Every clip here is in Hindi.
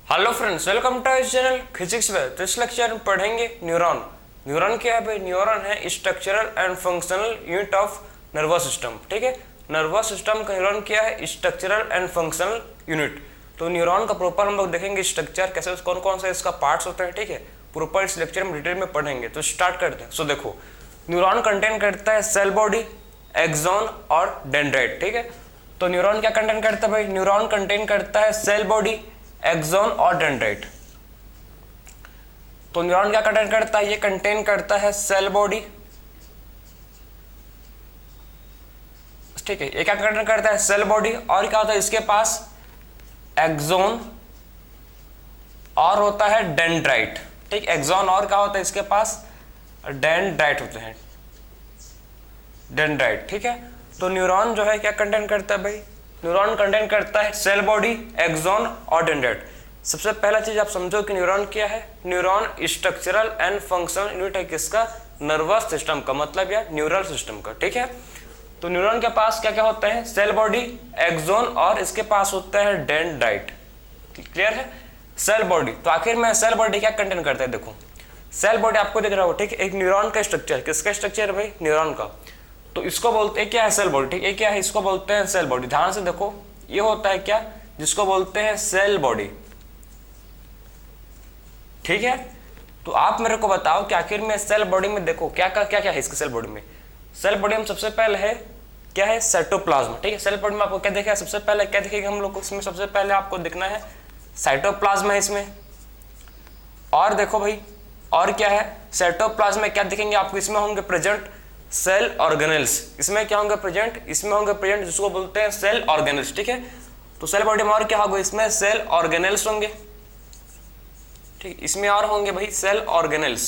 Hello friends, welcome to our channel physics में। तो इस लेक्चर में पढ़ेंगे न्यूरॉन। न्यूरॉन क्या है भाई? न्यूरॉन है structural and functional unit of nervous system. ठीक है, नर्वस सिस्टम का न्यूरॉन क्या है? Structural and functional unit. तो न्यूरॉन का प्रॉपर हम लोग देखेंगे स्ट्रक्चर कैसे, कौन कौन से इसका पार्ट्स होते हैं। ठीक है, प्रॉपर इस लेक्चर में डिटेल में पढ़ेंगे। तो स्टार्ट करते हैं। सो देखो, न्यूरॉन कंटेन करता है सेल बॉडी, एक्सॉन और डेंड्राइट। ठीक है, तो न्यूरॉन क्या कंटेन करता है भाई? न्यूरॉन कंटेन करता है सेल बॉडी, एक्सॉन और डेंड्राइट। तो न्यूरॉन क्या कंटेन करता है? ये कंटेन करता है सेल बॉडी। ठीक है, ये क्या कंटेन करता है? Cell body. और क्या होता है इसके पास? एक्सॉन और होता है डेंड्राइट। ठीक, एक्सॉन और क्या होता है इसके पास? डेंड्राइट होते हैं, डेंड्राइट। ठीक है, तो न्यूरॉन जो है क्या कंटेन करता है भाई? न्यूरॉन कंटेन करता है सेल बॉडी, एक्सॉन और डेंड्राइट। सबसे पहला चीज आप समझो कि न्यूरॉन क्या है। Neuron structural and functional unit है किसका? नर्वस सिस्टम का, मतलब या न्यूरल सिस्टम का। ठीक है, तो न्यूरॉन के पास क्या क्या होता है? सेल बॉडी, एक्सॉन और इसके पास होता है डेंड्राइट। क्लियर है? सेल बॉडी, तो आखिर में सेल बॉडी क्या कंटेन करता है? देखो, सेल बॉडी आपको दिख रहा हो। ठीक है, एक न्यूरॉन का स्ट्रक्चर, किसका स्ट्रक्चर है भाई? न्यूरॉन का। तो इसको बोलते हैं क्या है? Cell body. ठीक है, क्या है? इसको बोलते हैं सेल बॉडी। ध्यान से देखो, ये होता है क्या? जिसको बोलते हैं सेल बॉडी। ठीक है, तो आप मेरे को बताओ कि आखिर में सेल बॉडी में देखो क्या क्या क्या है इसके सेल बॉडी में। सेल बॉडी में सबसे पहले है क्या है? साइटोप्लाज्म। ठीक है, सेल बॉडी में आपको क्या देखा है? सबसे पहले क्या दिखेगा हम लोग को इसमें? सबसे पहले आपको दिखना है साइटोप्लाज्म है इसमें। और देखो भाई, और क्या है? साइटोप्लाज्म में क्या दिखेंगे आपको? इसमें होंगे प्रेजेंट सेल ऑर्गेनेल्स। इसमें क्या होंगे? प्रेजेंट, इसमें होंगे प्रेजेंट जिसको बोलते हैं सेल ऑर्गेनेल्स। ठीक है, तो सेल बॉडी में और क्या होगा? इसमें सेल ऑर्गेनेल्स होंगे। ठीक, इसमें और होंगे भाई सेल ऑर्गेनेल्स।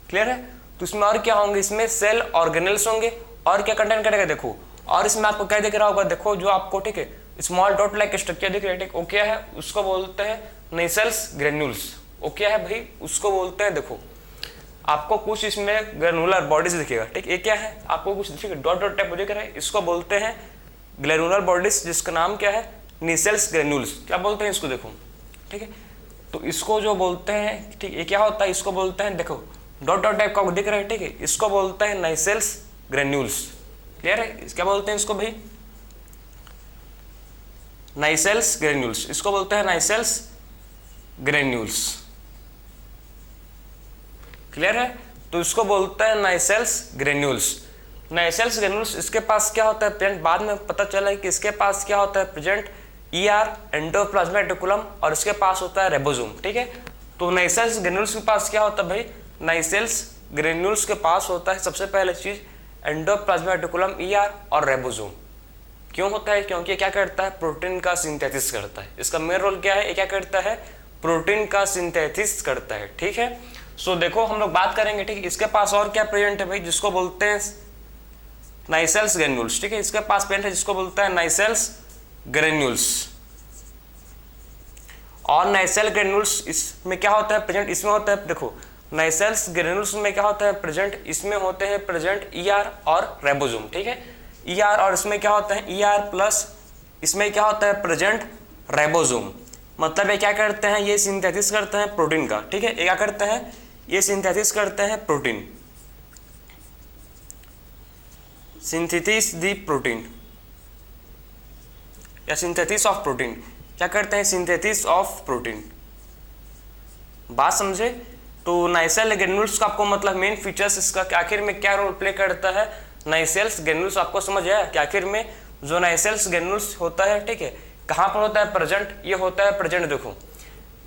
क्लियर है? तो इसमें और क्या होंगे? इसमें सेल ऑर्गेनेल्स होंगे। और क्या कंटेंट करेगा? देखो, और इसमें आपको क्या दिख रहा होगा? देखो जो आपको, ठीक है, स्मॉल डॉट लाइक स्ट्रक्चर दिख रहा है। ठीक, वो क्या है? उसको बोलते हैं नेसेल्स ग्रेन्यूल्स। वो क्या है भाई? उसको बोलते हैं, देखो आपको कुछ इसमें ग्रेनुलर बॉडीज दिखेगा। ठीक, ये क्या है? आपको कुछ दिखेगा डॉट डॉट टाइप दिख रहा है, इसको बोलते हैं ग्रेनुलर बॉडीज, जिसका नाम क्या है? नेसेल्स ग्रेन्यूल्स। क्या बोलते हैं इसको? देखो, ठीक है, तो इसको जो बोलते हैं, ठीक, ये क्या होता है? इसको बोलते हैं, देखो डॉट डॉट टाइप का दिख रहा है। ठीक है, इसको बोलते हैं नाइसेल्स ग्रेन्यूल्स। क्लियर है? क्या बोलते हैं इसको भाई? नाइसेल्स ग्रेन्यूल्स। इसको बोलते हैं नाइसेल्स ग्रेन्यूल्स। क्लियर है? तो इसको बोलते हैं नाइसेल्स ग्रेन्यूल्स। नाइसेल्स ग्रेन्यूल्स, इसके पास क्या होता है प्रेजेंट? बाद में पता चला है कि इसके पास क्या होता है प्रेजेंट? ईआर, एंडोप्लाज्मिक रेटिकुलम, और इसके पास होता है रेबोसोम। ठीक है, तो नाइसेल्स ग्रेन्यूल्स के पास क्या होता है भाई? नाइसेल्स ग्रेन्यूल्स के पास होता है सबसे पहले चीज एंडोप्लाज्मिक रेटिकुलम, ईआर और रेबोसोम। क्यों होता है? क्योंकि क्या करता है? प्रोटीन का सिंथेसिस करता है। इसका मेन रोल क्या है? ये क्या करता है? प्रोटीन का सिंथेसिस करता है। ठीक है, सो देखो हम लोग बात करेंगे। ठीक है, इसके पास और क्या प्रेजेंट है भाई? जिसको बोलते हैं नाइसेल्स ग्रेन्यूल्स। ठीक है, इसके पास प्रेजेंट है जिसको बोलते हैं नाइसेल्स ग्रेन्यूल्स। और नाइसेल ग्रेन्यूल्स इसमें क्या होता है प्रेजेंट? इसमें होता है, देखो नाइसेल्स ग्रेन्यूल्स में क्या होता है प्रेजेंट? इसमें होते हैं प्रेजेंट ईआर और रेबोसोम। ठीक है, ईआर, और इसमें क्या होता है? ईआर प्लस इसमें क्या होता है प्रेजेंट? रेबोसोम। मतलब ये क्या करते हैं? ये सिंथेसिस करते हैं प्रोटीन का। ठीक है, ये क्या करते हैं? ये सिंथेसिस करते हैं प्रोटीन, सिंथेसिस दी प्रोटीन या सिंथेसिस ऑफ प्रोटीन। क्या करते हैं? Synthesis of protein. बात समझे? तो नाइसेल ग्रेन्यूल्स का आपको मतलब मेन फीचर्स इसका आखिर में क्या रोल प्ले करता है? नाइसेल्स ग्रेन्यूल्स आपको समझ आया कि आखिर में जो नाइसेल्स ग्रेन्यूल्स होता है, ठीक है, कहाँ पर होता है प्रेजेंट? ये होता है प्रेजेंट, देखो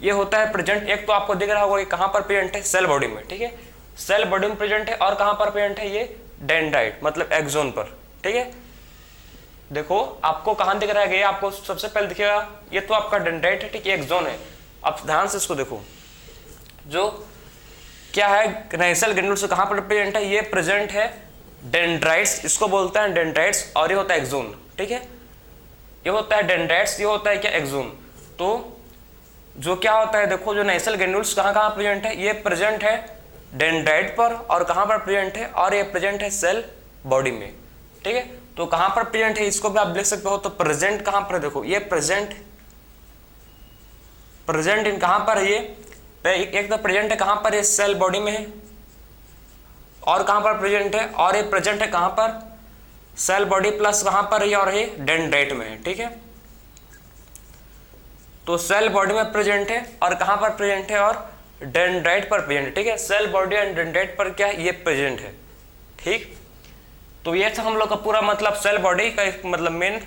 ये होता है प्रेजेंट। एक तो आपको दिख रहा होगा कहाँ पर प्रेजेंट है? सेल बॉडी में। ठीक है, सेल बॉडी में प्रेजेंट है। और कहाँ पर प्रेजेंट है? ये डेंड्राइट मतलब एक्सॉन पर। ठीक है, देखो आपको कहाँ दिख रहा है? ये आपको सबसे पहले दिखेगा, ये तो आपका डेंड्राइट है। ठीक है, एक्सॉन है। अब ध्यान से इसको देखो, जो क्या है नाइसेल ग्रेन्यूल्स कहाँ पर प्रेजेंट है? ये प्रेजेंट है डेंड्राइट्स, इसको बोलते हैं डेंड्राइट्स, और ये होता है एक्सॉन। ठीक है, ये होता है डेंड्राइट्स, ये होता है क्या? एक्सॉन। तो जो क्या होता है, देखो जो नाइसेल ग्रेन्यूल्स कहाँ कहाँ प्रेजेंट है? ये प्रेजेंट है डेंड्राइट पर, और कहाँ पर प्रेजेंट है? और ये प्रेजेंट है सेल बॉडी में। ठीक है, तो कहाँ पर प्रेजेंट है इसको भी आप देख सकते हो। तो प्रेजेंट कहाँ पर? देखो ये प्रेजेंट प्रेजेंट इन कहाँ पर है ये, एक तो प्रेजेंट है कहाँ पर, ये सेल बॉडी में है, और कहाँ पर प्रेजेंट है, और ये प्रेजेंट है कहाँ पर, सेल बॉडी प्लस कहाँ पर है, और ये डेंड्राइट में है। ठीक है, तो सेल बॉडी में प्रेजेंट है और कहाँ पर प्रेजेंट है, और डेंड्राइट पर प्रेजेंट है। ठीक है, सेल बॉडी एंड डेंड्राइट पर क्या है, ये प्रेजेंट है। ठीक, तो ये था हम लोग का पूरा मतलब सेल बॉडी का मतलब मेन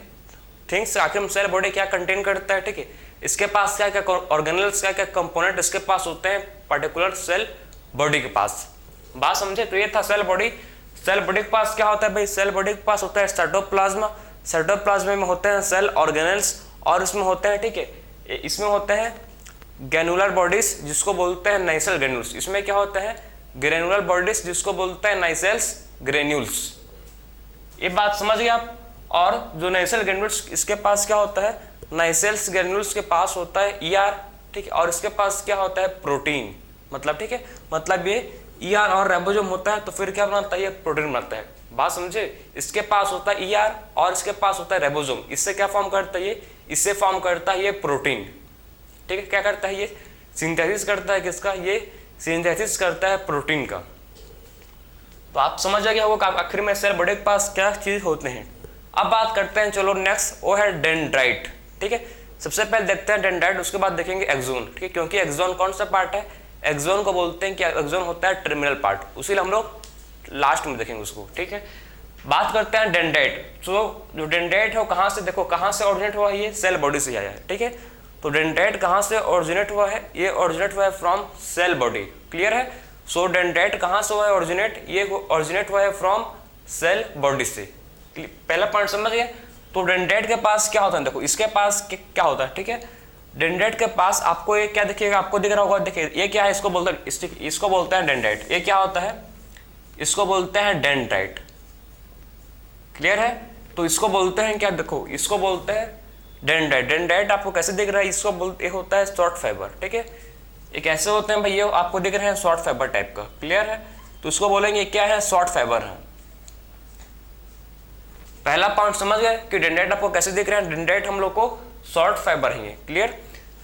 थिंग्स, आखिर में सेल बॉडी क्या कंटेन करता है। ठीक है, इसके पास क्या क्या ऑर्गेनल्स, क्या क्या कंपोनेंट इसके पास होते हैं पर्टिकुलर सेल बॉडी के पास। बात समझे, तो ये था सेल बॉडी। सेल बॉडी के पास क्या होता है भाई, सेल बॉडी के पास होता है साइटोप्लाज्मा, साइटोप्लाज्मा में होते हैं सेल ऑर्गेनल्स, और इसमें होते हैं, ठीक है, इसमें होते हैं ग्रैनुलर बॉडीज जिसको बोलते हैं नाइसेल ग्रेन्यूल्स। इसमें क्या होता है, ग्रैनुलर बॉडीज जिसको बोलते हैं नाइसेल्स ग्रेन्यूल्स। ये बात समझ गए आप। और जो नाइसेल ग्रेन्यूल्स इसके पास क्या होता है, नाइसेल्स ग्रेन्यूल्स के पास होता है ईआर। ठीक है, और इसके पास क्या होता है, प्रोटीन। मतलब ठीक है, मतलब ये ईआर और राइबोसोम होता है तो फिर क्या बनाता है, ये प्रोटीन बनाता है। बात समझे, इसके पास होता है ईआर और इसके पास होता है राइबोसोम। इससे क्या फॉर्म करता है ये, इससे फॉर्म करता है ये प्रोटीन। ठीक है, क्या करता है ये, सिंथेसिस करता है किसका, ये सिंथेसिस करता है प्रोटीन का। तो आप समझ आ गया होगा आखिर में सेल बॉडी के पास क्या चीज होते हैं। अब बात करते हैं, चलो नेक्स्ट वो है डेंड्राइट। ठीक है, सबसे पहले देखते हैं डेंड्राइट, उसके बाद देखेंगे एक्सोन। ठीक है, क्योंकि एक्सोन कौन सा पार्ट है, एक्सोन को बोलते हैं कि एक्सोन होता है टर्मिनल पार्ट, उसीलिए हम लोग लास्ट में देखेंगे उसको। ठीक है, बात करते हैं डेंड्राइट। तो जो डेंड्राइट है वो कहाँ से, देखो कहाँ से ऑरिजिनेट हुआ है, ये सेल बॉडी से आया है। ठीक है, तो डेंड्राइट कहाँ से ऑरिजिनेट हुआ है, ये ऑरिजिनेट हुआ है फ्रॉम सेल बॉडी। क्लियर है, सो डेंड्राइट कहाँ से हुआ है ऑरिजिनेट, ये ऑरिजिनेट हुआ है फ्रॉम सेल बॉडी से। पहला पॉइंट समझ गए। तो डेंड्राइट के पास क्या होता है, देखो इसके पास क्या होता है। ठीक है, डेंड्राइट के पास आपको ये क्या दिखेगा, आपको दिख रहा होगा, देखिए ये क्या है, इसको बोलते हैं, इसको बोलते हैं डेंड्राइट। ये क्या होता है, इसको बोलते हैं डेंड्राइट। क्लियर है, तो इसको बोलते हैं क्या, देखो इसको बोलते हैं डेंड्राइट। डेंड्राइट आपको कैसे दिख रहा है, इसको बोलते होता है शॉर्ट फाइबर। ठीक है, ये कैसे होते हैं भाई, ये आपको दिख रहे हैं शॉर्ट फाइबर टाइप का। क्लियर है, तो इसको बोलेंगे क्या है, शॉर्ट फाइबर है। पहला पॉइंट समझ गए कि डेंड्राइट आपको कैसे दिख रहे हैं, डेंड्राइट हम लोग को शॉर्ट फाइबर है। क्लियर,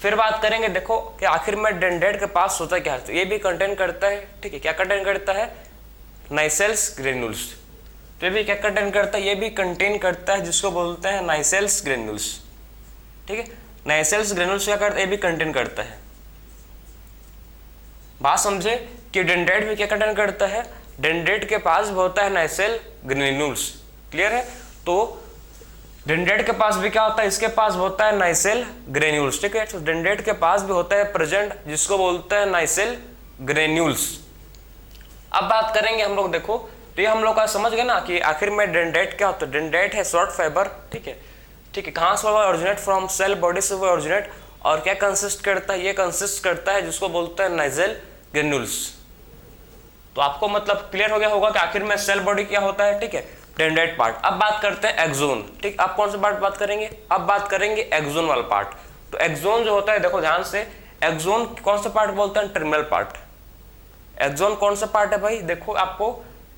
फिर बात करेंगे, देखो कि आखिर में डेंड्राइट के पास होता क्या है, तो ये भी कंटेन करता है। ठीक है, क्या कंटेन करता है, नाइसेल्स ग्रेन्यूल्स। तो ये भी क्या कंटेन करता है, ये भी कंटेन करता है जिसको बोलते हैं नाइसेल्स ग्रेन्यूल्स। ठीक है, नाइसेल्स ग्रेन्यूल्स क्या करता है, ये भी कंटेन करता है। बात समझे कि डेंड्राइट भी क्या कंटेन करता है, डेंड्राइट के पास भी होता है नाइसेल ग्रेन्यूल्स। क्लियर है, तो डेंड्राइट के पास भी क्या होता है, इसके पास होता है नाइसेल ग्रेन्यूल्स। ठीक है, तो डेंड्राइट के पास भी होता है प्रेजेंट जिसको बोलते हैं नाइसेल ग्रेन्यूल्स। अब बात करेंगे हम लोग, देखो तो ये हम लोग का समझ गए ना कि आखिर में डेंड्राइट क्या होता है, डेंड्राइट है शॉर्ट फाइबर। ठीक है, ठीक है, कहाँ से हुआ ऑरिजिनेट, फ्रॉम सेल बॉडी से हुआ ऑरिजिनेट, और क्या कंसिस्ट करता है, ये कंसिस्ट करता है जिसको बोलते हैं नाइसेल ग्रेन्यूल्स। तो आपको मतलब क्लियर हो गया होगा कि आखिर में सेल बॉडी क्या होता है। ठीक है, डेंड्राइट पार्ट। अब बात करते हैं एक्सोन। ठीक, अब कौन सा पार्ट बात करेंगे, अब बात करेंगे एक्सोन वाला पार्ट। तो एक्सोन जो होता है, देखो ध्यान से, एक्सोन कौन सा पार्ट बोलते हैं, टर्मिनल पार्ट। एक्सोन कौन सा पार्ट है भाई, देखो आपको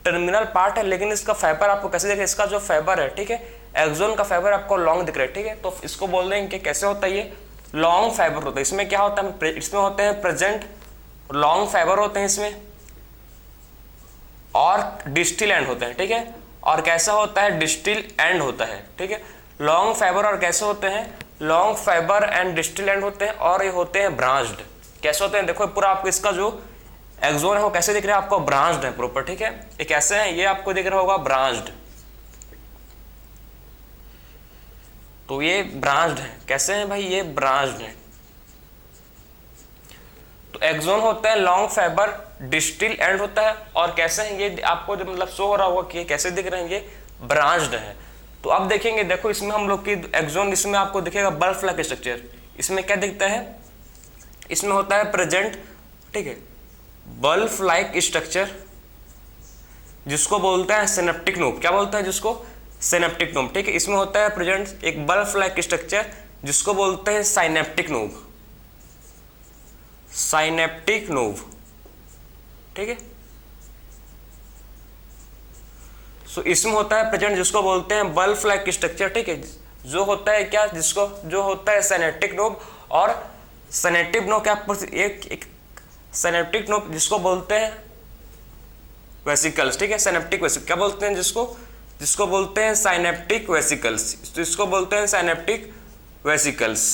टर्मिनल पार्ट है, लेकिन इसका फाइबर आपको कैसे देखें, इसका जो फाइबर है, ठीक है, एक्सोन का फाइबर आपको लॉन्ग दिख रहा है। ठीक है, तो इसको बोल देंगे कि कैसे होता है, ये लॉन्ग फाइबर होता है। इसमें क्या होता है, इसमें होते हैं प्रेजेंट लॉन्ग फाइबर होते हैं इसमें, और डिस्टिल एंड होते हैं। ठीक है, और कैसा होता है, डिस्टिल एंड होता है। ठीक है, लॉन्ग फाइबर और कैसे होते हैं, long fibre and distil and होते हैं, और ये होते हैं ब्रांच्ड। कैसे होते हैं, देखो पूरा आपको इसका जो एक्सोन है वो कैसे दिख रहा है, आपको ब्रांच्ड है प्रॉपर। ठीक है, ये कैसे है, ये आपको दिख रहा होगा ब्रांच्ड। तो ये ब्रांच्ड है, कैसे है भाई, ये ब्रांच्ड है। तो एक्सोन होता है लॉन्ग फाइबर, डिस्टिल एंड होता है, और कैसे हैं ये आपको जो मतलब शो हो रहा होगा कि कैसे दिख रहे हैं, ये ब्रांच्ड है। तो अब देखेंगे, देखो इसमें हम लोग की एक्सोन, इसमें आपको दिखेगा बल्ब लाइक स्ट्रक्चर। इसमें क्या दिखता है, इसमें होता है प्रेजेंट, ठीक है, बल्ब लाइक स्ट्रक्चर जिसको बोलते हैं सिनेप्टिक नोब। क्या बोलते हैं जिसको, सिनेप्टिक नोब। ठीक है, इसमें होता है प्रेजेंट एक बल्ब लाइक स्ट्रक्चर जिसको बोलते हैं साइनेप्टिक नोब, साइनेप्टिक नोब। ठीक है, सो इसमें होता है प्रेजेंट जिसको बोलते हैं बल्ब लाइक स्ट्रक्चर। ठीक है, जो होता है क्या, जिसको जो होता है साइनेप्टिक नोब, और सिनेप्टिक नोब क्या एक सिनेप्टिक नोब जिसको बोलते हैं वेसिकल्स, ठीक है, सिनेप्टिक वेसिकल क्या बोलते हैं जिसको बोलते हैं साइनेप्टिक वेसिकल्स, तो इसको बोलते हैं साइनेप्टिक वेसिकल्स,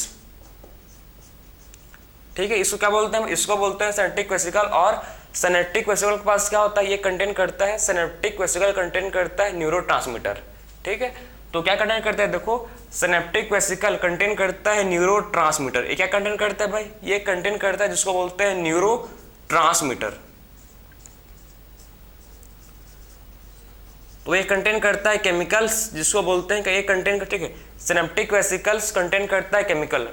ठीक है। इसको क्या बोलते हैं, इसको बोलते हैं सिनेप्टिक वेसिकल। और सिनेप्टिक वेसिकल के पास क्या होता है, ये कंटेन करता है, सिनेप्टिक वेसिकल कंटेन करता है न्यूरोट्रांसमीटर, ठीक है। तो क्या कंटेन करता है, देखो सिनेप्टिक वेसिकल कंटेन करता है न्यूरोट्रांसमीटर। ये क्या कंटेन करता है भाई, ये कंटेन करता है जिसको बोलते हैं न्यूरोट्रांसमीटर। तो ये कंटेन करता है केमिकल्स जिसको बोलते हैं, ये कंटेन, ठीक है, सिनेप्टिक वेसिकल्स कंटेन करता है केमिकल।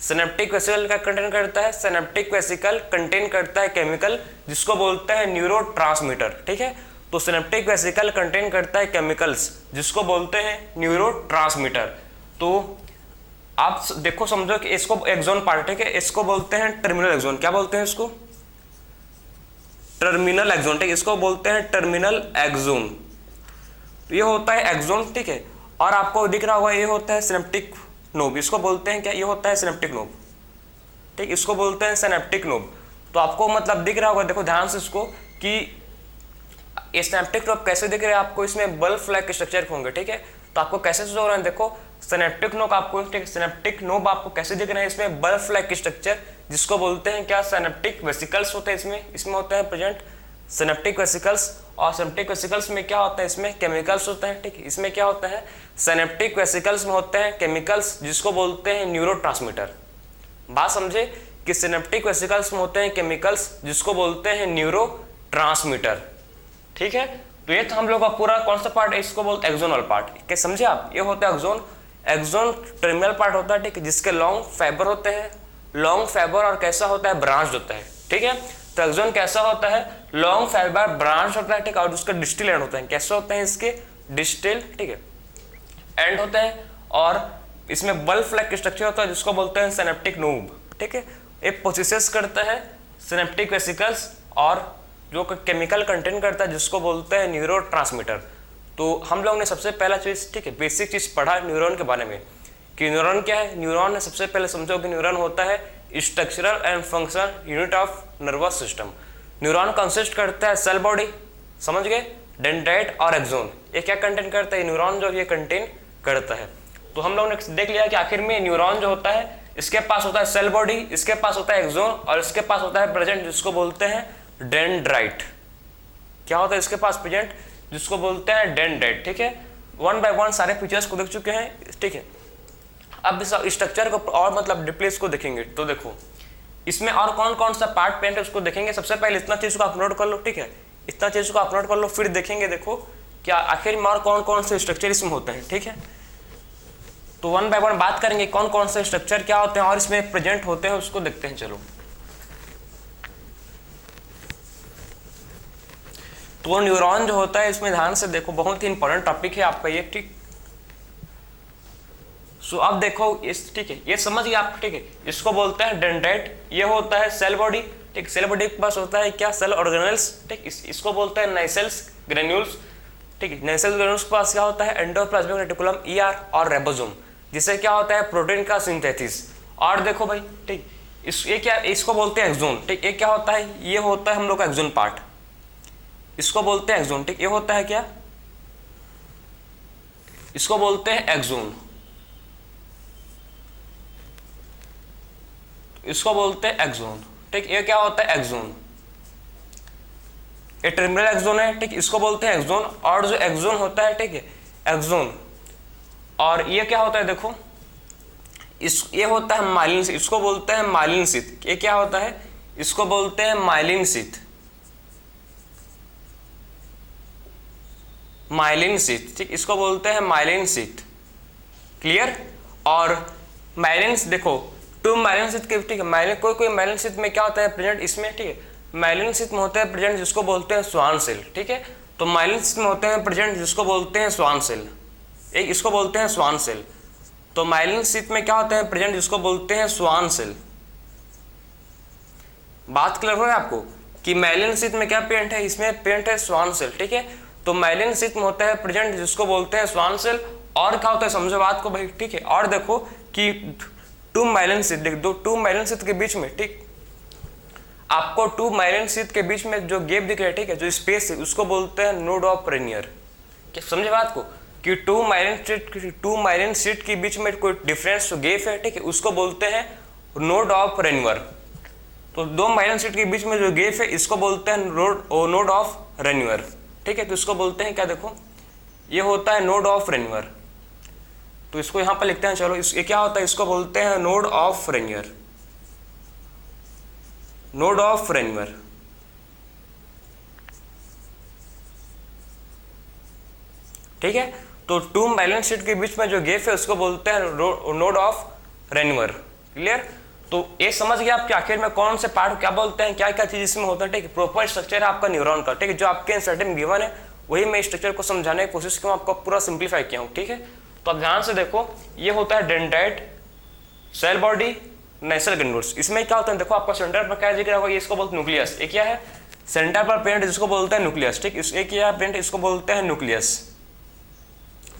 सिनेप्टिक वेसिकल का कंटेन करता है, सिनेप्टिक वेसिकल कंटेन करता है केमिकल जिसको बोलते हैं न्यूरोट्रांसमीटर, ठीक है। तो सिनेप्टिक वेसिकल कंटेन करता है केमिकल्स जिसको बोलते हैं न्यूरोट्रांसमीटर। तो आप देखो समझो कि इसको एक्सोन पार्ट, ठीक है, इसको बोलते हैं टर्मिनल एक्सोन। क्या बोलते हैं इसको, टर्मिनल एक्सोन, ठीक है, इसको बोलते हैं टर्मिनल एक्सोन। तो ये होता है एक्सोन, ठीक है। और आपको दिख रहा होगा ये होता है सिनेप्टिक नोब, इसको बोलते हैं क्या, ये होता है सिनेप्टिक नोब, ठीक, इसको बोलते हैं सिनेप्टिक नोब। तो आपको मतलब दिख रहा होगा, देखो ध्यान से इसको, कि ये सिनेप्टिक नोब कैसे दिख रहे हैं आपको, इसमें बल्ब फ्लैग स्ट्रक्चर होंगे, ठीक है। तो आपको कैसे हो रहा है, देखो सिनेप्टिक नोब आपको, ठीक, सिनेप्टिक नोब आपको कैसे दिख रहे हैं, इसमें बल्ब फ्लैग स्ट्रक्चर जिसको बोलते हैं क्या, सिनेप्टिक वेसिकल्स होते हैं, इसमें होता है प्रेजेंट सिनेप्टिक वेसिकल्स। और सिनेप्टिक वेसिकल्स में क्या होता है, इसमें केमिकल्स होते हैं, ठीक है, इसमें क्या होता है, सिनेप्टिक वेसिकल्स में होते हैं केमिकल्स जिसको बोलते हैं न्यूरोट्रांसमीटर। बात समझे कि सिनेप्टिक वेसिकल्स में होते हैं केमिकल्स जिसको बोलते हैं न्यूरोट्रांसमीटर, ठीक है। तो ये तो हम लोग का पूरा कौन सा पार्ट है, इसको बोलते हैं एक्सोनल पार्ट, क्या समझे आप, ये होता है एक्सोन। एक्सोन टर्मिनल पार्ट होता है, ठीक है, जिसके लॉन्ग फाइबर होते हैं, लॉन्ग फाइबर, और कैसा होता है, ब्रांच होता है, ठीक है। तो एक्सोन कैसा होता है, लॉन्ग फाइबर ब्रांच होता है, ठीक, और उसका डिस्टिल एंड होता है, कैसे होते हैं इसके डिस्टिल, ठीक है, एंड होते हैं। और इसमें बल्ब फ्लैग स्ट्रक्चर होता है जिसको बोलते हैं सिनेप्टिक नोब, ठीक है। एक प्रोसेस करता है सिनेप्टिक वेसिकल्स और जो केमिकल कंटेन करता है जिसको बोलते हैं न्यूरोट्रांसमीटर। तो हम लोग ने सबसे पहला चीज, ठीक है, बेसिक चीज पढ़ा न्यूरॉन के बारे में कि न्यूरॉन क्या है। न्यूरॉन सबसे पहले समझो कि न्यूरॉन होता है structural and functional unit of nervous system. Neuron consist करता है सेल बॉडी, समझ गए, डेंड्राइट और एक्सोन। ये क्या कंटेन करता है, न्यूरॉन जो ये कंटेन करता है। तो हम लोगों ने देख लिया कि आखिर में न्यूरॉन जो होता है, इसके पास होता है सेल बॉडी, इसके पास होता है एक्सोन, और इसके पास होता है प्रेजेंट जिसको बोलते हैं डेंड्राइट। क्या होता है इसके पास प्रेजेंट, जिसको बोलते हैं डेंड्राइट, ठीक है। वन बाय वन सारे फीचर्स को देख चुके हैं, ठीक है। अब इस स्ट्रक्चर को और मतलब डिप्लीस को देखेंगे। तो देखो इसमें और कौन कौन सा पार्ट पेंट है उसको देखेंगे। सबसे पहले इतना चीज को आप नोट कर लो, ठीक है, इतना चीज को आप नोट कर लो, फिर देखेंगे देखो क्या आखिर में और कौन कौन से स्ट्रक्चर इसमें होते हैं, ठीक है। तो वन बाय वन बात करेंगे कौन कौन से स्ट्रक्चर क्या होते हैं और इसमें प्रेजेंट होते हैं, उसको देखते हैं। चलो, तो न्यूरॉन जो होता है इसमें ध्यान से देखो, बहुत ही इंपॉर्टेंट टॉपिक है आपका ये, ठीक। सो अब देखो इस, ठीक है, ये समझ गए आप, ठीक है। इसको बोलते हैं डेंड्राइट, ये होता है सेल बॉडी, ठीक। सेल बॉडी के पास होता है क्या, सेल ऑर्गेनेल्स, ठीक। इसको बोलते हैं नाइसेल्स ग्रेन्यूल्स, ठीक है। नाइसेल्स ग्रेन्यूल्स के पास क्या होता है, एंडोप्लाज्मिक रेटिकुलम ईआर और रेबोसोम, जिससे क्या होता है प्रोटीन का सिंथेसिस। और देखो भाई, ठीक, ये क्या, इसको बोलते हैं एक्सोन, ठीक। ये क्या होता है, ये होता है हम लोग का एक्सोन पार्ट, इसको बोलते हैं एक्सोन, ठीक। ये होता है क्या, इसको बोलते हैं एक्सोन, इसको बोलते हैं एक्सोन, ठीक। ये क्या होता है एक्सोन, ये टर्मिनल एक्सोन है, ठीक, इसको बोलते हैं एक्सोन। और जो एक्सोन होता है, ठीक है, एक्सोन, और ये क्या होता है देखो, ये होता है माइलिन शीथ, इसको बोलते हैं माइलिन शीथ। ये क्या होता है, इसको बोलते हैं माइलिन शीथ, माइलिन शीथ, ठीक, इसको बोलते हैं माइलिन शीथ, क्लियर। और माइलिन देखो टू माइलिन शीथ के, ठीक है, माइलिन कोई माइलिन शीथ में क्या होता है प्रेजेंट इसमें, ठीक है, माइलिन शीथ में होते हैं प्रेजेंट जिसको बोलते हैं स्वान सेल, ठीक है। तो माइलिन शीथ में होते हैं प्रेजेंट जिसको बोलते हैं स्वान सेल, एक इसको बोलते हैं स्वान सेल। तो माइलिन शीथ में क्या होते हैं प्रेजेंट जिसको बोलते हैं स्वान सेल। बात क्लियर हो रहा है आपको कि माइलिन शीथ में क्या पेंट है, इसमें पेंट है स्वान सेल, ठीक है। तो माइलिन शीथ में होता है प्रेजेंट जिसको बोलते हैं स्वान सेल। और क्या होता है समझो बात को भाई, ठीक है। और देखो कि टू माइलिन शीथ देख दो, टू माइलिन शीथ के बीच में, ठीक, आपको टू माइलिन शीथ के बीच में जो गैप दिख रहा है, ठीक है, जो स्पेस है उसको बोलते हैं नोड ऑफ रेनियर। क्या समझे बात को, कि टू माइलिन शीथ के बीच में कोई डिफरेंस जो गैप है, ठीक है, उसको बोलते हैं नोड ऑफ रेनियर। तो दो माइलिन शीथ के बीच में जो गैप है इसको बोलते हैं नोड ऑफ रेनियर, ठीक है। तो इसको बोलते हैं क्या, देखो ये होता है नोड ऑफ रेनियर। तो इसको यहां पर लिखते हैं, चलो ये क्या होता है, इसको बोलते हैं node of Rainier, node of Rainier. ठीक है, तो टू माइलिन शीथ के बीच में जो गैप है उसको बोलते हैं नोड ऑफ रेनियर। क्लियर। तो ये समझ गया आप कि आखिर में कौन से पार्ट क्या बोलते हैं, क्या क्या चीज इसमें होता है, ठीक है। प्रोपर स्ट्रक्चर है आपका न्यूरॉन का, ठीक है, जो आपके इंसर्टिन गिवन है वही मैं स्ट्रक्चर को समझाने की कोशिश किया, आपको पूरा सिंप्लीफाई किया हूँ, ठीक है। तो अब ध्यान से देखो, ये होता है डेंड्राइट, सेल बॉडी, नेसल ग्रैन्युल्स। इसमें क्या होता है, देखो आपका सेंटर पर क्या जिक्र होगा, ये इसको बोलते हैं न्यूक्लियस। ये क्या है, सेंटर पर पेरेंट जिसको बोलते हैं न्यूक्लियस, ठीक। एक क्या है पेरेंट, इसको बोलते हैं न्यूक्लियस,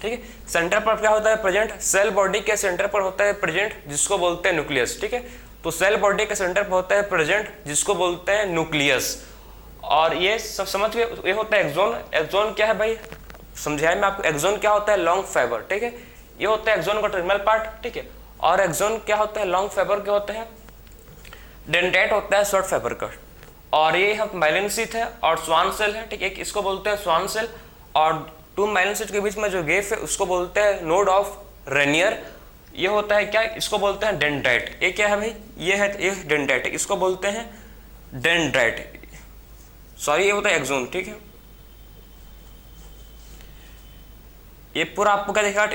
ठीक है। सेंटर पर क्या होता है प्रेजेंट, सेल बॉडी के सेंटर पर होता है प्रेजेंट जिसको बोलते हैं न्यूक्लियस, ठीक है। तो सेल बॉडी के सेंटर पर होता है प्रेजेंट जिसको बोलते हैं न्यूक्लियस। और ये सब समझ गए, ये होता है एक्सोन। एक्सोन क्या है भाई, समझाया मैं आपको, एक्सोन क्या होता है, लॉन्ग फाइबर, ठीक है। ये होता है एक्सोन का टर्मिनल पार्ट, ठीक है। और एक्सोन क्या होता है, लॉन्ग फाइबर के होते हैं। डेंड्राइट होता है शॉर्ट फाइबर का। और ये माइलिन शीथ है और स्वान सेल है, ठीक है, इसको बोलते हैं स्वान सेल। और टू माइलिन शीथ के बीच में जो गैप है उसको बोलते हैं नोड ऑफ रेनियर। ये होता है क्या, इसको बोलते हैं डेंड्राइट। ये क्या है भाई, ये है, ये डेंड्राइट, इसको बोलते हैं डेंड्राइट, सॉरी ये होता है एक्सोन, ठीक है। ये पूरा आपको क्या देखा,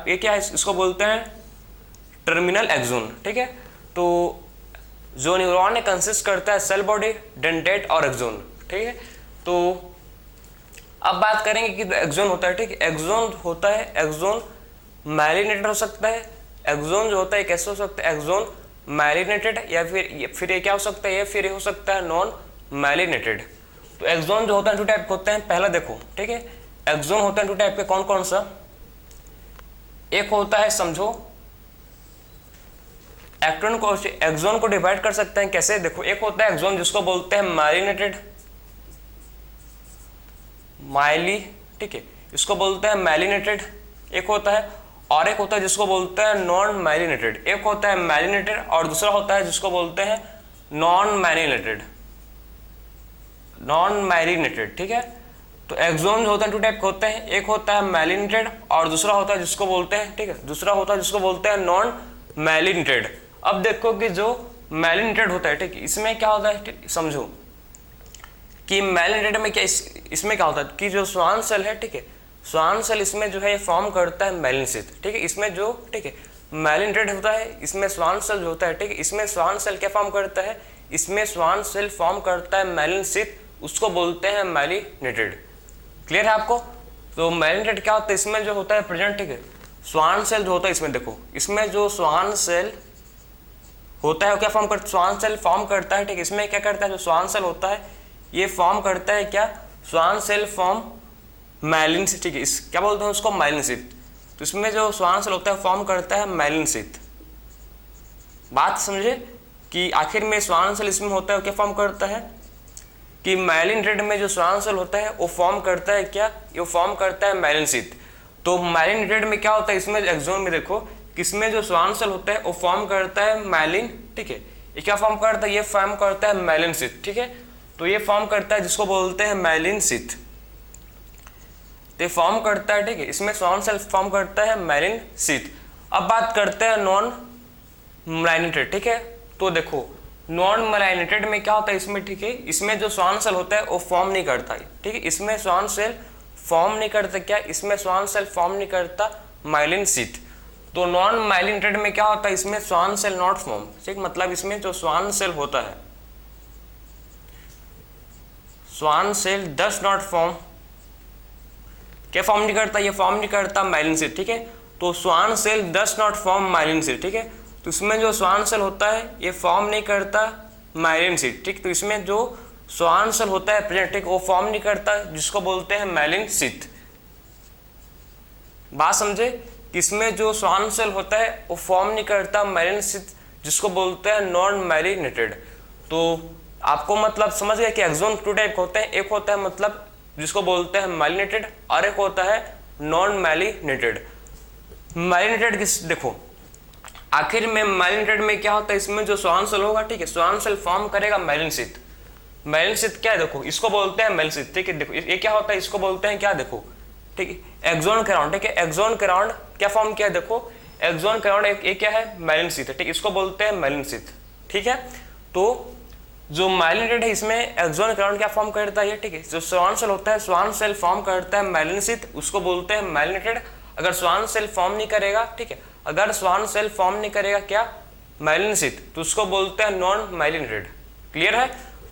ये क्या है, इसको बोलते हैं टर्मिनल एक्सोन, ठीक है। तो जो न्यूरॉन कंसिस्ट करता है सेल बॉडी, डेंड्राइट और एक्सोन, ठीक है। तो अब बात करेंगे कि एक्सोन होता है, ठीक है। एक्सोन होता है, एक्सोन माइलिनेटेड हो सकता है। एक्सोन जो होता है कैसे हो सकता है, एक्सोन माइलिनेटेड, या फिर ये क्या हो सकता है, ये फिर ये हो सकता है नॉन माइलिनेटेड। तो एक्सोन जो होता है टू टाइप के होते हैं, पहला देखो, ठीक है, एक्सोन होता है टू टाइप के, कौन कौन सा, एक होता है समझो एक्टोन को, एक्सोन को डिवाइड कर सकते हैं कैसे, देखो एक होता है एक्सोन जिसको बोलते हैं माइलिनेटेड, माइली, ठीक है, इसको बोलते हैं माइलिनेटेड, एक होता है। और एक होता है जिसको बोलते हैं नॉन माइलिनेटेड। एक होता है माइलिनेटेड और दूसरा होता है जिसको बोलते हैं नॉन माइलिनेटेड, नॉन माइलिनेटेड, ठीक है। तो एक्सोन जो होता है टू टाइप के होते हैं, एक होता है माइलिनेटेड और दूसरा होता है जिसको बोलते हैं, ठीक है, दूसरा होता है जिसको बोलते हैं नॉन माइलिनेटेड। अब देखो कि जो माइलिनेटेड होता है, ठीक, इसमें क्या होता है, समझो कि माइलिनेटेड में क्या, इसमें क्या होता है कि जो स्वान सेल है, ठीक है, स्वान सेल इसमें जो है फॉर्म करता है माइलिन शीथ, ठीक है। इसमें जो, ठीक है, माइलिनेटेड होता है, इसमें स्वान सेल जो होता है, ठीक है, इसमें स्वान सेल क्या फॉर्म करता है, इसमें स्वान सेल फॉर्म करता है माइलिन शीथ, उसको बोलते हैं माइलिनेटेड। क्लियर है आपको। तो माइलिनेटेड क्या होता है, इसमें जो होता है प्रेजेंट, ठीक है, स्वान सेल जो होता है, इसमें देखो, इसमें जो स्वान सेल होता है वो क्या फॉर्म करता है, स्वान सेल फॉर्म करता है, ठीक है। इसमें क्या करता है, जो स्वान सेल होता है ये फॉर्म करता है क्या, Schwann cell form myelin sheath, ठीक है, इस क्या बोलते हैं उसको, माइलिन शीथ। तो इसमें जो स्वान सेल होता है फॉर्म करता है माइलिन शीथ। बात समझे कि आखिर में स्वान सेल इसमें होता है क्या फॉर्म करता है, कि माइलिनेटेड में जो स्वान सेल होता है वो फॉर्म करता है क्या, ये फॉर्म करता है माइलिन शीथ। तो माइलिनेटेड में क्या होता है, इसमें एक्सोन में देखो किसमें जो स्वान सेल होता है वो फॉर्म करता है माइलिन, ठीक है, ये क्या फॉर्म करता है, ये फॉर्म करता है माइलिन शीथ, ठीक है। तो ये फॉर्म करता है जिसको बोलते हैं माइलिन शीथ, तो फॉर्म करता है, ठीक है, इसमें स्वान सेल फॉर्म करता है माइलिन शीथ। अब बात करते हैं नॉन माइलिनेटेड, ठीक है। तो देखो नॉन माइलिनेटेड में क्या होता है, इसमें, ठीक है, इसमें जो स्वान सेल होता है वो फॉर्म नहीं करता है, ठीक है, इसमें स्वान सेल फॉर्म नहीं करता क्या, इसमें स्वान सेल फॉर्म नहीं करता माइलिन शीथ। तो नॉन माइलिनेटेड में क्या होता है, इसमें स्वान सेल नॉट फॉर्म, ठीक, मतलब इसमें जो स्वान सेल होता है, Schwann cell does not form, क्या फॉर्म नहीं करता, ये फॉर्म नहीं करता माइलिन शीथ, ठीक है। तो Schwann cell does not form myelin sheath, ठीक है। तो इसमें जो स्वान सेल होता है ये फॉर्म नहीं करता माइलिन शीथ, ठीक। तो इसमें जो स्वान सेल होता है प्रेजेंट, ठीक, वो फॉर्म नहीं करता जिसको बोलते हैं माइलिन शीथ। बात समझे कि इसमें जो श्वान सेल होता है वो फॉर्म नहीं करता मेलिनोसिस, जिसको बोलते हैं नॉन मेलिनेटेड। तो आपको मतलब समझ गए कि एक्सोन 2 टाइप होते हैं, एक होता है मतलब जिसको बोलते हैं मेलिनेटेड और एक होता है नॉन मेलिनेटेड। मेलिनेटेड किस, देखो आखिर में मेलिनेटेड में क्या होता है, इसमें जो श्वान सेल होगा, ठीक है, श्वान सेल फॉर्म करेगा मेलिनोसिस। मेलिनोसिस क्या है, देखो इसको बोलते हैं मेलिनोसिस, ठीक है। देखो ये क्या होता है, इसको बोलते हैं क्या, देखो ठीक है, एक्सोन के राउंड, ठीक है, एक्सोन के राउंड क्या फॉर्म किया है, देखो एक्सोन के राउंड एक क्या है, मेलिनोसिस है, ठीक, इसको बोलते हैं मेलिनोसिस, ठीक है। तो जो माइलिनेटेड है इसमें एक्सोन के राउंड क्या फॉर्म करता है, ठीक है, जो श्वान सेल होता है, श्वान सेल फॉर्म करता है मेलिनोसिस, उसको बोलते हैं मेलिनेटेड। अगर श्वान सेल फॉर्म नहीं करेगा, ठीक है, अगर श्वान सेल फॉर्म नहीं करेगा क्या, मेलिनोसिस, तो उसको बोलते हैं नॉन मेलिनेटेड। क्लियर है।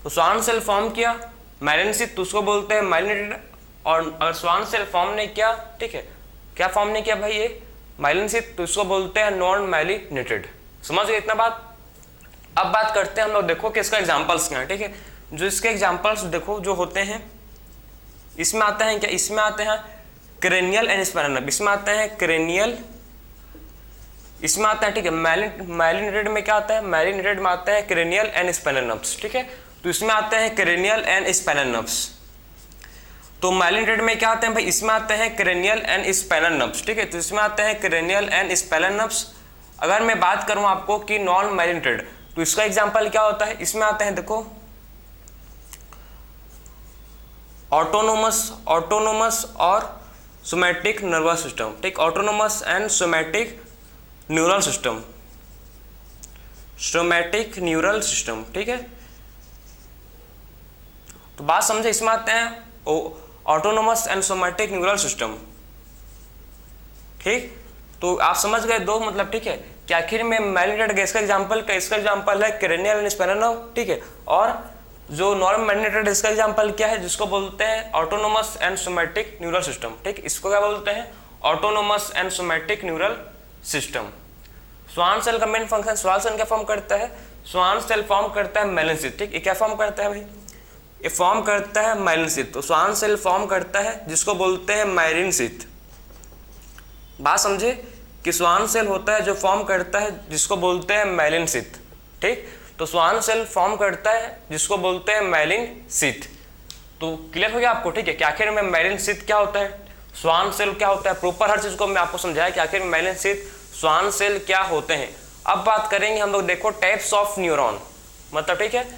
तो श्वान सेल फॉर्म किया मेलिनोसिस, तो उसको बोलते हैं मेलिनेटेड। और अगर श्वान सेल फॉर्म नहीं किया, ठीक है, क्या फॉर्म नहीं किया भाई, ये मेलिनोसिस, तो इसको बोलते हैं नॉन मेलिनेटेड। समझ गए इतना बात। अब बात करते हैं हम लोग, देखो कि इसका एग्जांपल्स क्या है, ठीक है। जो इसके एग्जांपल्स देखो जो होते हैं, इसमें आते हैं क्या, इसमें आते हैं क्रेनियल एंड स्पाइनल नर्व, इसमें आते हैं क्रेनियल, इसमें आता है, ठीक है, मेलिनेटेड में क्या आता है, मेलिनेटेड में आता है क्रेनियल एंड स्पाइनल नर्व्स, ठीक है। तो इसमें आते हैं क्रेनियल एंड स्पाइनल नर्व्स। तो मेलिनेटेड में क्या आते हैं भाई, इसमें आते हैं क्रेनियल एंड स्पाइनल नर्व्स, ठीक है। तो इसमें आते हैं क्रेनियल एंड स्पाइनल नर्व्स। अगर मैं बात करूं आपको कि नॉन मेलिनेटेड, तो इसका एग्जांपल क्या होता है, इसमें आते हैं देखो ऑटोनोमस और सोमैटिक नर्वस सिस्टम, ठीक, autonomous and somatic neural system, somatic neural system, ठीक है। तो बात समझे, इसमें आते हैं autonomous and somatic neural system, ठीक। तो आप समझ गए दो मतलब, ठीक है, कि आखिर में मेलिनेटेड का इसका एग्जांपल है क्रेनियल एंड स्पाइनल नर्व, ठीक है। और जो नॉन मेलिनेटेड इसका एग्जांपल क्या है, जिसको बोलते हैं autonomous and somatic neural system, ठीक, इसको क्या बोलते हैं, autonomous and somatic neural system. Schwann cell का मेन फंक्शन, श्वान सेल क्या फॉर्म करता है, श्वान सेल फॉर्म करता है मेलिनोसिस, ठीक, ये क्या फॉर्म करता है भाई, ये फॉर्म करता है मेलिनोसिस। तो श्वान सेल फॉर्म करता है जिसको बोलते हैं मेलिनोसिस। बात समझे कि श्वान सेल होता है जो फॉर्म करता है जिसको बोलते हैं मेलिनोसिस, ठीक। तो श्वान सेल फॉर्म करता है जिसको बोलते हैं मेलिनोसिस। तो क्लियर हो गया आपको, ठीक है, कि आखिर में मेलिनोसिस क्या होता है, श्वान सेल क्या होता है, प्रॉपर हर चीज को मैं आपको समझाया कि आखिर में मेलिनोसिस, श्वान सेल क्या होते हैं। अब बात करेंगे हम लोग, देखो टाइप्स ऑफ न्यूरॉन, मतलब ठीक है,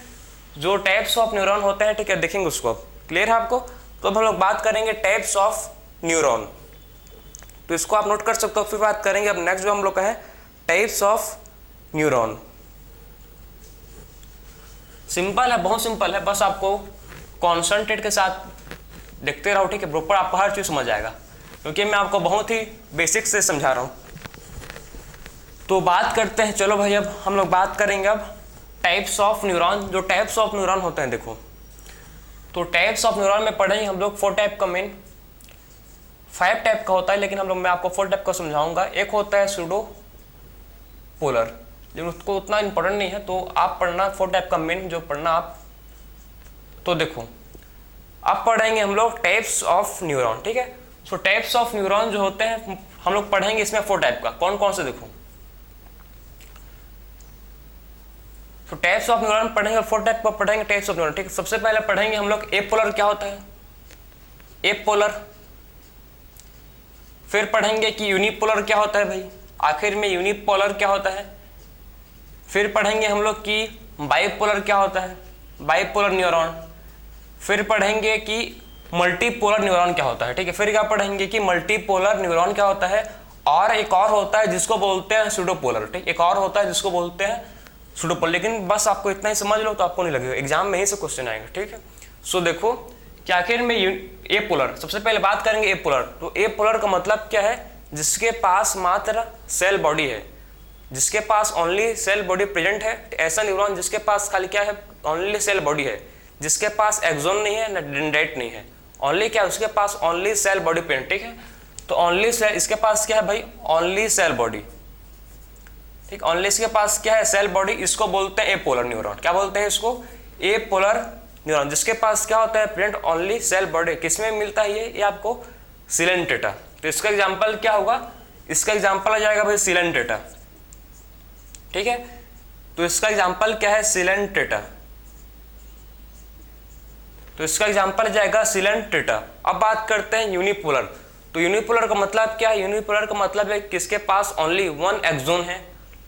जो टाइप्स ऑफ न्यूरॉन होते हैं, ठीक है, देखेंगे उसको। अब क्लियर है आपको। तो अब हम लोग बात करेंगे टाइप्स ऑफ न्यूरॉन, तो इसको आप नोट कर सकते हो। फिर बात करेंगे अब नेक्स्ट जो हम लोग का है टाइप्स ऑफ न्यूरॉन। सिंपल है, बहुत सिंपल है, बस आपको कॉन्सेंट्रेट के साथ देखते रहो, ठीक है, प्रॉपर आपको हर चीज समझ आएगा, क्योंकि मैं आपको बहुत ही बेसिक से समझा रहा हूँ। तो बात करते हैं, चलो भाई, अब हम लोग बात करेंगे अब टाइप्स ऑफ न्यूरॉन। जो टाइप्स ऑफ न्यूरॉन होते हैं, देखो, तो टाइप्स ऑफ न्यूरॉन में पढ़ेंगे हम लोग 4 टाइप का, मेन 5 टाइप का होता है, लेकिन हम लोग मैं आपको 4 टाइप का समझाऊंगा। एक होता है सूडो पोलर, लेकिन उसको उतना इंपॉर्टेंट नहीं है, तो आप पढ़ना 4 टाइप का मेन जो पढ़ना आप। तो देखो अब पढ़ेंगे हम लोग टाइप्स ऑफ न्यूरॉन, ठीक है। सो टाइप्स ऑफ न्यूरॉन जो होते हैं हम लोग पढ़ेंगे, इसमें 4 टाइप का, कौन कौन से, देखो। तो टाइप्स ऑफ न्यूरॉन पढ़ेंगे, 4 टाइप का पढ़ेंगे टाइप्स ऑफ न्यूरॉन, ठीक है। सबसे पहले पढ़ेंगे हम लोग एपोलर क्या होता है, एपोलर। फिर पढ़ेंगे कि यूनिपोलर क्या होता है भाई, आखिर में यूनिपोलर क्या होता है। फिर पढ़ेंगे हम लोग कि बाइपोलर क्या होता है, बाइपोलर न्यूरॉन। फिर पढ़ेंगे कि मल्टीपोलर न्यूरॉन क्या होता है, ठीक है। फिर क्या पढ़ेंगे कि मल्टीपोलर न्यूरॉन क्या होता है, और एक और होता है जिसको बोलते हैं सूडोपोलर, ठीक, एक और होता है जिसको बोलते हैं सूडोपोलर। लेकिन बस आपको इतना ही समझ लो तो आपको नहीं लगेगा, एग्जाम में ही से क्वेश्चन आएगा, ठीक है। सो देखो कि आखिर में एपोलर, सबसे पहले बात करेंगे एपोलर। तो एपोलर का मतलब क्या है, जिसके पास मात्र सेल बॉडी है, जिसके पास ओनली सेल बॉडी प्रेजेंट है। ऐसा न्यूरॉन जिसके पास खाली क्या है, ओनली सेल बॉडी है, जिसके पास एक्सोन नहीं है, ना डेंड्राइट नहीं है, ओनली क्या, उसके पास ओनली सेल बॉडी प्रेजेंट, ठीक है। तो ओनली सेल, इसके पास क्या है भाई, ओनली सेल बॉडी, ठीक, ओनली इसके पास क्या है, सेल बॉडी। इसको बोलते हैं एपोलर न्यूरॉन। क्या बोलते हैं इसको, एपोलर न्यूरॉन, जिसके पास क्या होता है, प्रेजेंट ओनली सेल बॉडी। किसमें मिलता है ये आपको, सिलेंटेटा। तो इसका एग्जांपल क्या होगा, इसका एग्जाम्पल आ जाएगा भाई सीलेंट डेटा, ठीक है। तो इसका एग्जाम्पल क्या है, सीलेंट डेटा, तो इसका एग्जाम्पल जाएगा सीलेंट डेटा। अब बात करते हैं यूनिपोलर। तो यूनिपोलर का मतलब क्या है, यूनिपोलर का मतलब है किसके पास ओनली वन एक्सोन है,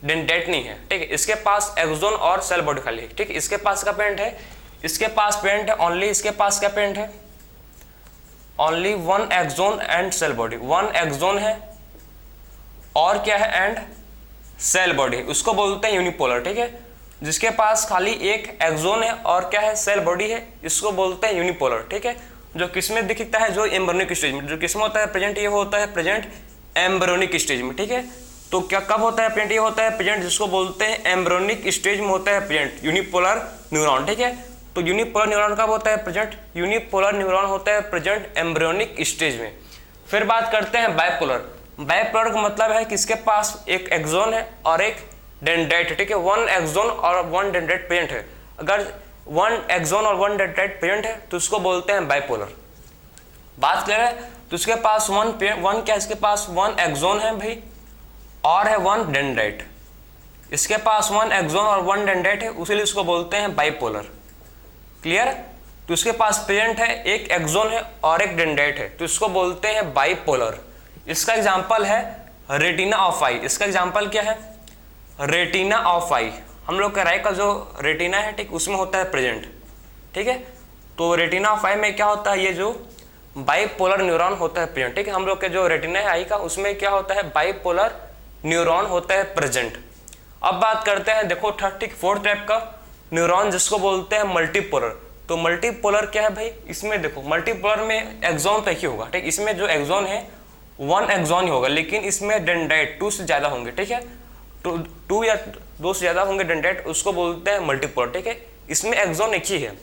डेंडेट नहीं है, ठीक है। इसके पास एक्सोन और सेल बॉडी खाली है, ठीक है। इसके पास का पेरेंट है, इसके पास पेरेंट है ओनली, इसके पास क्या पेरेंट है, only one axon and cell body, one axon है और क्या है एंड सेल बॉडी, उसको बोलते हैं यूनिपोलर, ठीक है। जिसके पास खाली एक एक्सोन है और क्या है, सेल बॉडी है, इसको बोलते हैं यूनिपोलर, ठीक है। जो किसमें दिखता है, जो एम्ब्रियोनिक स्टेज में, जो किसमें होता है प्रेजेंट, ये होता है प्रेजेंट एम्ब्रियोनिक स्टेज में, ठीक है। तो क्या कब होता है प्रेजेंट, ये होता है प्रेजेंट जिसको बोलते हैं एम्ब्रियोनिक स्टेज में होता है प्रेजेंट यूनिपोलर न्यूरॉन, ठीक है। तो यूनिपोलर न्यूरॉन कब होता है प्रेजेंट, यूनिपोलर न्यूरॉन होता है प्रेजेंट एम्ब्रियोनिक स्टेज में। फिर बात करते हैं बाइपोलर। बाइपोलर का मतलब है कि इसके पास एक एक्सोन है और एक डेंड्राइट, ठीक है। वन एक्सोन और वन डेंड्राइट प्रेजेंट है। अगर वन एक्सोन और वन डेंड्राइट प्रेजेंट है तो उसको बोलते हैं बाइपोलर। बात क्लियर है। तो इसके पास वन क्या, इसके पास वन एक्सोन है भाई और है वन डेंड्राइट, इसके पास वन एक्सोन और वन डेंड्राइट है, उसीलिए इसको बोलते हैं बाइपोलर। क्लियर। तो इसके पास प्रेजेंट है एक एक्सोन है और एक डेंड्राइट है, तो इसको बोलते हैं बाइपोलर। इसका एग्जाम्पल है रेटिना ऑफ आई। इसका एग्जाम्पल क्या है, रेटिना ऑफ आई। हम लोग का आई का जो रेटिना है, ठीक, उसमें होता है प्रेजेंट, ठीक है। तो रेटिना ऑफ आई में क्या होता है, ये जो बाइपोलर न्यूरॉन होता है प्रेजेंट, ठीक है। हम लोग के जो रेटिना है आई का, उसमें क्या होता है, बाइपोलर न्यूरॉन होता है प्रेजेंट। अब बात करते हैं, देखो ठीक फोर्थ टाइप का न्यूरॉन जिसको बोलते हैं मल्टीपोलर। तो मल्टीपोलर क्या है भाई, इसमें देखो मल्टीपोलर में एक्सोन तो एक ही होगा, ठीक। इसमें जो एक्सोन है वन एक्सोन ही होगा, लेकिन इसमें डेंड्राइट टू से ज्यादा होंगे, ठीक है। टू या दो से ज्यादा होंगे डेंड्राइट, उसको बोलते हैं मल्टीपोलर, ठीक है। इसमें एक्सोन एक ही है,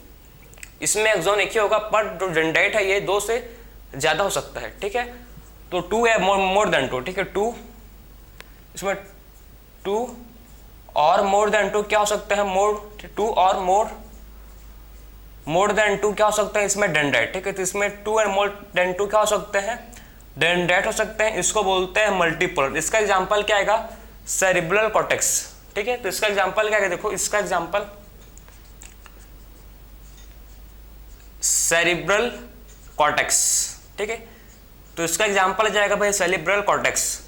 इसमें एक्सोन एक ही होगा, पर जो डेंड्राइट है ये दो से ज्यादा हो सकता है, ठीक है। तो टू है मोर देन टू, ठीक है। टू, इसमें टू और मोर देन टू क्या हो सकता है, टू और मोर देन टू क्या हो सकता है, इसमें डेंड्राइट, ठीक है। तो इसमें two and more than two क्या हो सकते हैं, डेंड्राइट हो सकते हैं, इसको बोलते हैं मल्टीपोलर। इसका एग्जांपल क्या आएगा, सेरिब्रल कॉर्टेक्स, ठीक है। तो इसका एग्जांपल क्या है, देखो इसका एग्जांपल सेरिब्रल कॉर्टेक्स, ठीक है। तो इसका एग्जांपल जाएगा भाई सेरिब्रल कॉर्टेक्स,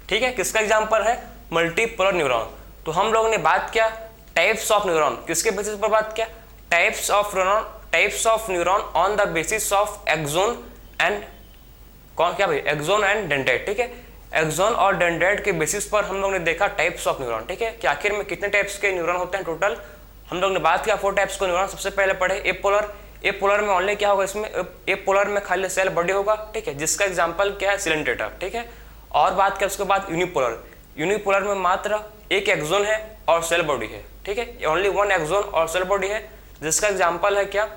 ठीक है। किसका एग्जांपल है, मल्टीपोलर न्यूरॉन। तो हम लोगों ने बात किया टाइप्स ऑफ न्यूरॉन, किसके बेसिस पर बात किया, types of neuron on the basis of axon and कौन क्या भाई, एक्सोन एंड डेंड्राइट, ठीक है। एक्सोन और डेंड्राइट के बेसिस पर हम लोग ने देखा टाइप्स ऑफ न्यूरॉन, ठीक है, कि आखिर में कितने टाइप्स के न्यूरॉन होते हैं टोटल। हम लोग ने बात किया 4 टाइप्स के न्यूरॉन। सबसे पहले पढ़े एपोलर। एपोलर में ओनली क्या होगा, इसमें एपोलर में खाली सेल बॉडी होगा, ठीक है, जिसका एग्जांपल क्या है, सीलेंट डेटा, ठीक है। और बात किया उसके बाद यूनिपोलर। यूनिपोलर में मात्र एक एक्सोन है और सेल बॉडी है, ठीक है, ओनली वन एक्सोन और सेल बॉडी है, जिसका एग्जांपल है क्या,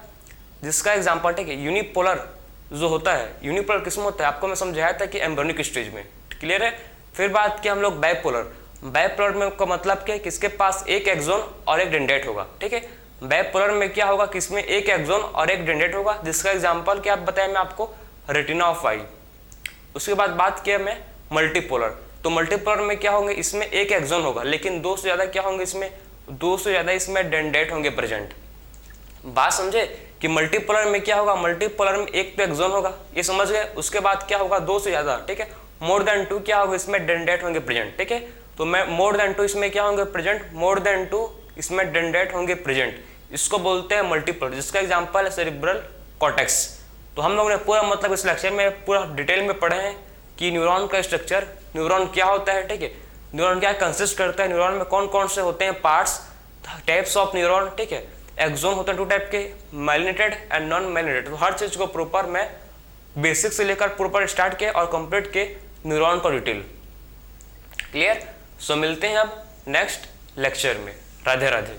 जिसका एग्जांपल, ठीक है, यूनिपोलर जो होता है, यूनिपोलर किस्म होता है, आपको मैं समझाया था कि एम्ब्रियोनिक स्टेज में, क्लियर है। फिर बात किया हम लोग बाइपोलर। बाइपोलर में का मतलब क्या है, किसके पास एक एक्सोन और एक डेंड्राइट होगा, ठीक है। बाइपोलर में क्या होगा, किसमें एक एक्सोन और एक डेंड्राइट होगा, जिसका एग्जांपल क्या बताया मैं आपको, रेटिना ऑफ आई। उसके बाद बात किया मैं मल्टीपोलर। तो मल्टीपोलर में क्या होंगे, इसमें एक एक्सोन होगा, लेकिन दो से ज्यादा क्या होंगे, इसमें दो से ज्यादा इसमें डेंड्राइट होंगे प्रेजेंट। बात समझे कि मल्टीपोलर में क्या होगा, मल्टीपोलर में एक तो एक्सोन होगा, ये समझ गए। उसके बाद क्या होगा, दो से ज्यादा, ठीक है। मोर देन टू क्या होगा, इसमें डेंड्राइट होंगे प्रेजेंट, ठीक है। तो मैं मोर देन टू इसमें क्या होंगे प्रेजेंट, मोर देन टू इसमें डेंड्राइट होंगे प्रेजेंट, इसको बोलते हैं मल्टीपोलर, जिसका एग्जांपल है सेरिब्रल कॉर्टेक्स। तो हम लोगों ने पूरा मतलब इस लेक्चर में पूरा डिटेल में पढ़े हैं कि न्यूरॉन का स्ट्रक्चर, न्यूरॉन क्या होता है, ठीक है, न्यूरॉन क्या कंसिस्ट करता है, न्यूरॉन में कौन कौन से होते हैं पार्ट्स, टाइप्स ऑफ न्यूरॉन, ठीक है। एक्सोन होते हैं 2 टाइप के, माइलिनेटेड एंड नॉन माइलिनेटेड। तो हर चीज को प्रॉपर मैं बेसिक से लेकर प्रॉपर स्टार्ट किया और कंप्लीट के न्यूरॉन का डिटेल, क्लियर। सो मिलते हैं अब नेक्स्ट लेक्चर में। राधे राधे।